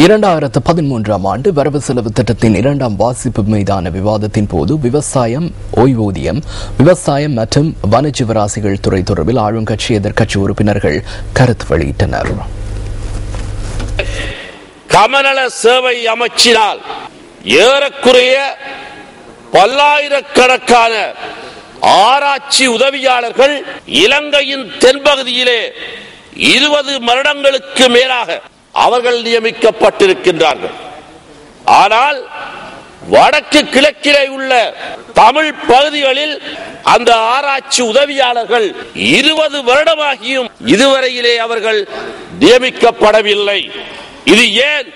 2013ஆம் ஆண்டு வரவு செலவு திட்டத்தின் 2ஆம் வாசிப்பு மீதான விவாதத்தின் போது விவசாயம், ஓய்வூதியம், விவசாயம் மற்றும் வனஜீவராசிகள் துறை தொடர்பில் ஆளுங்கட்சி எதிர்க்கட்சி உறுப்பினர்கள் கருத்து வெளியிட்டனர். கமநல சேவை அமைச்சினால் ஏறக்குறைய பல்லாயிரக்கணக்கான ஆராய்ச்சி உதவியாளர்கள் இலங்கையின் தென்பகுதியிலே 20 வருடங்களுக்கு மேலாக அவர்கள் நியமிக்கப்பட்டிருக்கின்றார்கள். ஆனால் வடக்கு கிழக்கிலே உள்ள தமிழ் பகுதிகளில் அந்த ஆராய்ச்சி உதவியாளர்கள் 20 வருடமாகியும் இதுவரையிலே அவர்கள் நியமிக்கப்படவில்லை. இது ஏன்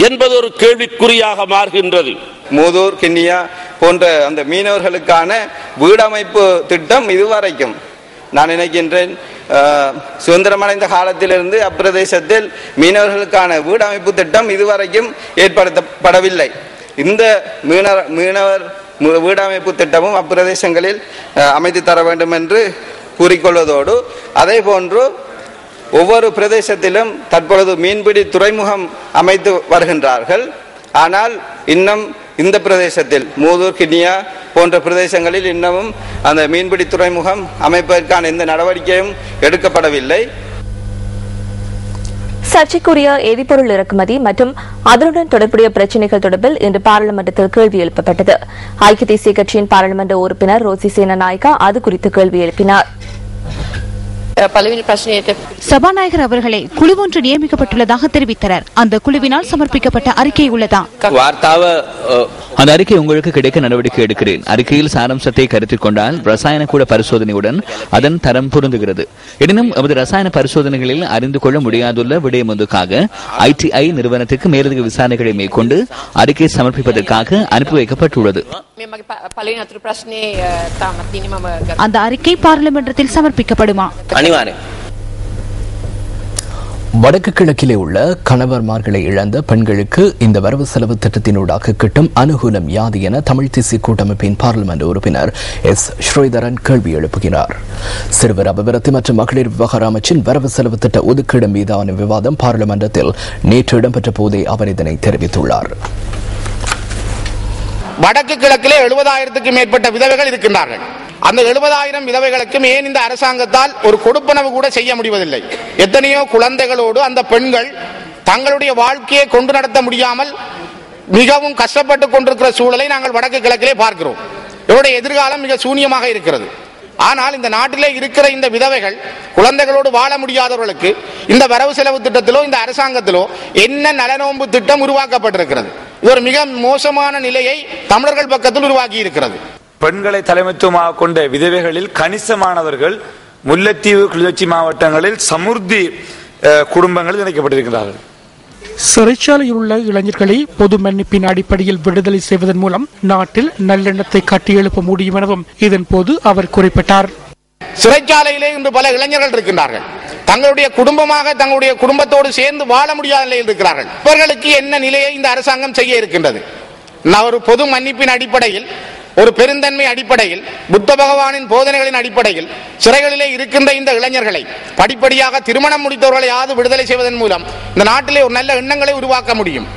என்பது ஒரு கேள்விக்குறியாக மாறுகின்றது. மூதூர், கிண்ணியா போன்ற அந்த மீனவர்களுக்கான வீடமைப்பு திட்டம் இதுவரைக்கும் நான் நினைக்கின்றேன் சுதந்திரமடைந்த காலத்திலிருந்து அப்பிரதேசத்தில் மீனவர்களுக்கான வீடமைப்பு திட்டம் இதுவரைக்கும் ஏற்படுத்தப்படவில்லை. இந்த மீனவர் வீடமைப்பு திட்டமும் அப்பிரதேசங்களில் அமைத்து தர வேண்டும் என்று கூறிக்கொள்வதோடு அதே போன்று ஒவ்வொரு பிரதேசத்திலும் தற்பொழுது மீன்பிடி துறைமுகம் அமைத்து வருகின்றார்கள். ஆனால் இன்னும் இந்த பிரதேசத்தில் மூதூர், கிண்ணியா போன்ற பிரதேசங்களில் இன்னமும் அந்த மீன்பிடி துறைமுகம் அமைப்பதற்கான எந்த நடவடிக்கையும் எடுக்கப்படவில்லை. சர்ச்சைக்குரிய எரிபொருள் இறக்குமதி மற்றும் அதனுடன் தொடர்புடைய பிரச்சினைகள் தொடர்பில் இன்று பாராளுமன்றத்தில் கேள்வி எழுப்பப்பட்டது. ஐக்கிய தேசிய கட்சியின் பாராளுமன்ற உறுப்பினர் ரோசி சேனநாயக்கா அது குறித்து கேள்வி எழுப்பினார். சபாநாயகர் அவர்களே, குழு ஒன்று நியமிக்கப்பட்டுள்ளதாக தெரிவித்தனர். அந்த குழுவினால் சமர்ப்பிக்கப்பட்ட அறிக்கை உள்ளதா? அந்த அறிக்கை உங்களுக்கு கிடைக்க நடவடிக்கை எடுக்கிறேன். அறிக்கையில் சாராம்சத்தை கருத்தில் கொண்டால் ரசாயன கூட பரிசோதனையுடன் அதன் தரம் பொருந்துகிறது. எனினும் நமது ரசாயன பரிசோதனைகளில் அறிந்து கொள்ள முடியாதுள்ள விடயம் ஒன்றுக்காக ITI நிறுவனத்துக்கு மேலதிக விசாரணைகளை மேற்கொண்டு அறிக்கை சமர்ப்பிப்பதற்காக அனுப்பி வைக்கப்பட்டுள்ளது. அந்த அறிக்கை பாராளுமன்றத்தில் சமர்ப்பிக்கப்படுமா? வடக்கு கிழக்கிலே உள்ள கணவர்மார்களை இழந்த பெண்களுக்கு இந்த வரவு செலவு திட்டத்தினூடாக கிட்டும் அனுகூலம் யாது என தமிழ் தேசிய கூட்டமைப்பின் பாராளுமன்ற உறுப்பினர் S. ஸ்ரீதரன் கேள்வி எழுப்புகிறார். சிறுவர் அபிவிருத்தி மற்றும் மகளிர் விவகார அமைச்சின் வரவு செலவு திட்ட ஒதுக்கீடு மீதான விவாதம் பாராளுமன்றத்தில் நேற்று இடம்பெற்ற போதே அவர் இதனை தெரிவித்துள்ளார். வடக்கு கிழக்கிலே 70,000க்கு மேற்பட்ட விதவைகள் இருக்கின்றார்கள். அந்த 70,000 விதவைகளுக்கும் ஏன் இந்த அரசாங்கத்தால் ஒரு கொடுப்பனவு கூட செய்ய முடிவதில்லை? எத்தனையோ குழந்தைகளோடு அந்த பெண்கள் தங்களுடைய வாழ்க்கையை கொண்டு நடத்த முடியாமல் மிகவும் கஷ்டப்பட்டுக் கொண்டிருக்கிற சூழலை நாங்கள் வடக்கு கிழக்கிலே பார்க்கிறோம். இவருடைய எதிர்காலம் மிக சூன்யமாக இருக்கிறது. ஆனால் இந்த நாட்டிலே இருக்கிற இந்த விதவைகள் குழந்தைகளோடு வாழ முடியாதவர்களுக்கு இந்த வரவு செலவு திட்டத்திலோ இந்த அரசாங்கத்திலோ என்ன நலனோம்பு திட்டம் உருவாக்கப்பட்டிருக்கிறது? இது ஒரு மிக மோசமான நிலையை தமிழர்கள் பக்கத்தில் உருவாக்கி இருக்கிறது. பெண்களை தலைமைத்துவமாக கொண்ட விதவைகளில் கணிசமானவர்கள் முல்லைத்தீவு, கிளிநொச்சி மாவட்டங்களில் சமுர்த்தி குடும்பங்களில் இணைக்கப்பட்டிருக்கிறார்கள். சிறைச்சாலையில் உள்ள இளைஞர்களை பொது மன்னிப்பின் அடிப்படையில் விடுதலை செய்வதன் மூலம் நாட்டில் நல்லெண்ணத்தை கட்டியெழுப்ப முடியும் எனவும் இதன் போது அவர் குறிப்பிட்டார். சிறைச்சாலையிலே இன்று பல இளைஞர்கள் இருக்கின்றார்கள். தங்களுடைய குடும்பமாக தங்களுடைய குடும்பத்தோடு சேர்ந்து வாழ முடியாத நிலையில் இருக்கிறார்கள். இவர்களுக்கு என்ன நிலையை இந்த அரசாங்கம் செய்ய இருக்கின்றது? ஒரு பொது மன்னிப்பின் அடிப்படையில், ஒரு பெருந்தன்மை அடிப்படையில், புத்த பகவானின் போதனைகளின் அடிப்படையில் சிறைகளிலே இருக்கின்ற இந்த இளைஞர்களை படிப்படியாக திருமணம் முடித்தவர்களையாவது விடுதலை செய்வதன் மூலம் இந்த நாட்டிலே ஒரு நல்ல எண்ணங்களை உருவாக்க முடியும்.